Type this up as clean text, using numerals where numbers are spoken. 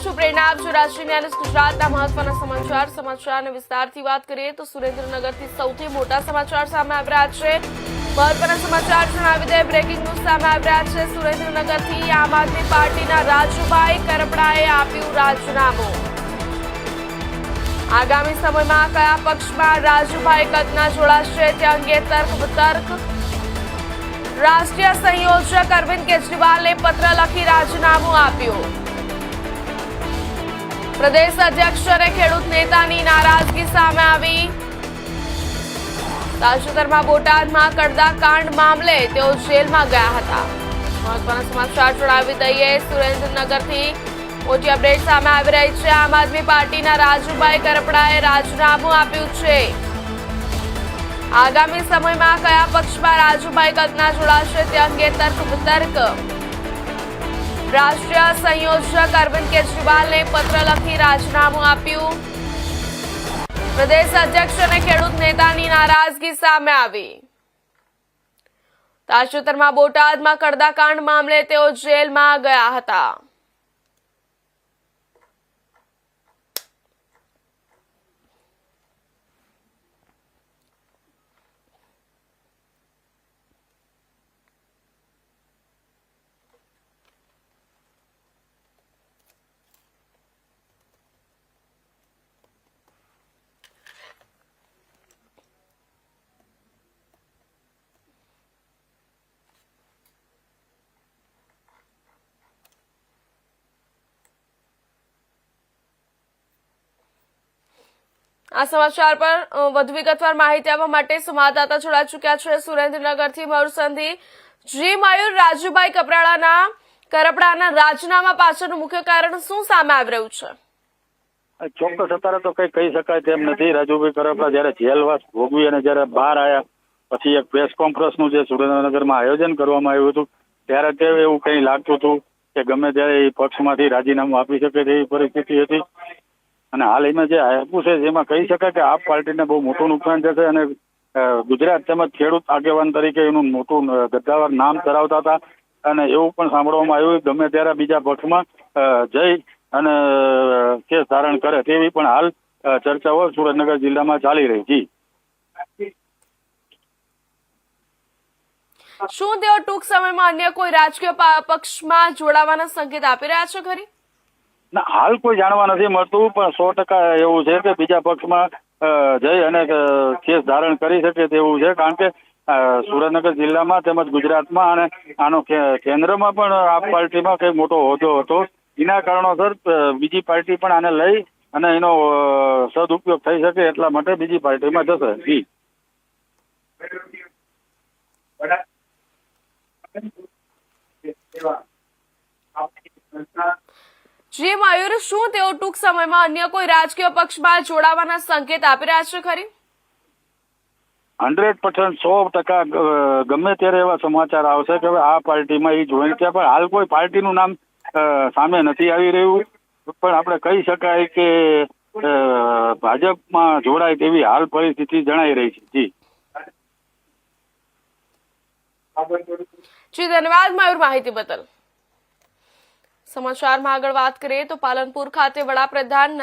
છું પ્રેરણા આપ છો રાષ્ટ્રીય ન્યાયાધીશ ગુજરાતના મહત્વના સમાચારને વિસ્તારથી વાત કરીએ તો સુરેન્દ્રનગરથી સૌથી મોટા સમાચાર સામે આવી રહ્યા છે। મહત્વના સમાચાર જણાવી દે બ્રેકિંગ ન્યૂઝ સામે આવી રહ્યા છે। સુરેન્દ્રનગરથી આમ આદમી પાર્ટીના રાજુભાઈ કરપડાએ આપ્યું રાજીનામું। આગામી સમયમાં કયા પક્ષમાં રાજુભાઈ કદના જોડાશે તે અંગે તર્ક વિતર્ક। રાષ્ટ્રીય સંયોજક અરવિંદ કેજરીવાલે પત્ર લખી રાજીનામું આપ્યું। પ્રદેશ અધ્યક્ષ અને ખેડૂત નેતાની નારાજગી સામે આવી। તાજેતરમાં બોટાદમાં કડદાકાંડ મામલે તેઓ જેલમાં ગયા હતા। મહત્વના સમાચાર જણાવી દઈએ સુરેન્દ્રનગરથી મોટી અપડેટ સામે આવી રહી છે। આમ આદમી પાર્ટીના રાજુભાઈ કરપડાએ રાજીનામું આપ્યું છે। આગામી સમયમાં કયા પક્ષમાં રાજુભાઈ કદના જોડાશે તે અંગે તર્ક વિતર્ક। રાષ્ટ્રીય સંયોજક અરવિંદ કેજરીવાલને પત્ર લખી રાજીનામું આપ્યું। પ્રદેશ અધ્યક્ષ અને ખેડૂત નેતાની નારાજગી સામે આવી। તાજેતરમાં બોટાદમાં કડદાકાંડ મામલે તેઓ જેલમાં ગયા હતા। આ સમાચાર પર વધુ વિગતવાર માહિતી આપવા માટે સંવાદદાતા જોડાઈ ચૂક્યા છે સુરેન્દ્રનગરથી મયુર સંધી। જી મયુર, રાજુભાઈ કરપડાના રાજીનામા પાછળનું મુખ્ય કારણ શું સામે આવી રહ્યું છે? ચોક્કસ અત્યારે તો કઈ કહી શકાય તેમ નથી। રાજુભાઈ કરપડા જયારે જેલવાસ ભોગવી અને જયારે બહાર આવ્યા પછી એક પ્રેસ કોન્ફરન્સનું જે સુરેન્દ્રનગરમાં આયોજન કરવામાં આવ્યું હતું ત્યારે તે એવું કઈ લાગતું હતું કે ગમે ત્યારે એ પક્ષમાંથી રાજીનામું આપી શકે તેવી પરિસ્થિતિ હતી। અને હાલ એમાં જે આપ્યું છે જેમાં કહી શકાય કે આપ પાર્ટીને બહુ મોટું નુકસાન થશે અને ગુજરાત તેમજ ખેડૂત આગેવાન તરીકે એનું મોટું ગદ્દાવર નામ ધરાવતા હતા અને એવું પણ સાંભળવામાં આવ્યું ગમે ત્યારે બીજા પક્ષમાં જઈ અને કેસ ધારણ કરે તેવી પણ હાલ ચર્ચાઓ સુરેન્દ્રનગર જિલ્લામાં ચાલી રહી છે। શું તેઓ ટૂંક સમયમાં અન્ય કોઈ રાજકીય પક્ષમાં જોડાવાના સંકેત આપી રહ્યા છે ખરી? ના, હાલ કોઈ જાણવા નથી મળતું પણ 100% એવું છે કે બીજા પક્ષમાં જઈ અને કેસ ધારણ કરી શકે તેવું છે। કારણ કે સુરેન્દ્રનગર જિલ્લામાં તેમજ ગુજરાતમાં અને આનો કેન્દ્રમાં પણ આપ પાર્ટીમાં કઈ મોટો હોદ્દો હતો એના કારણોસર બીજી પાર્ટી પણ આને લઈ અને એનો સદુપયોગ થઈ શકે એટલા માટે બીજી પાર્ટીમાં જશે। જી મયુર, શું તેઓ ટૂંક સમયમાં અન્ય કોઈ રાજકીય પક્ષમાં જોડાવાના સંકેત આપી રહ્યા છે ખરી? 100% 100% ગમે ત્યારે એવા સમાચાર આવશે કે હવે આ પાર્ટીમાં એ જોઈન થયા પણ હાલ કોઈ પાર્ટીનું નામ સામે નથી આવી રહ્યું પણ આપણે કહી શકાય કે ભાજપમાં જોડાય તેવી હાલ પરિસ્થિતિ જણાઈ રહી છે। જી ધન્યવાદ મયુર માહિતી બદલ। સમાચારમાં આગળ વાત કરીએ તો પાલનપુર ખાતે વડાપ્રધાન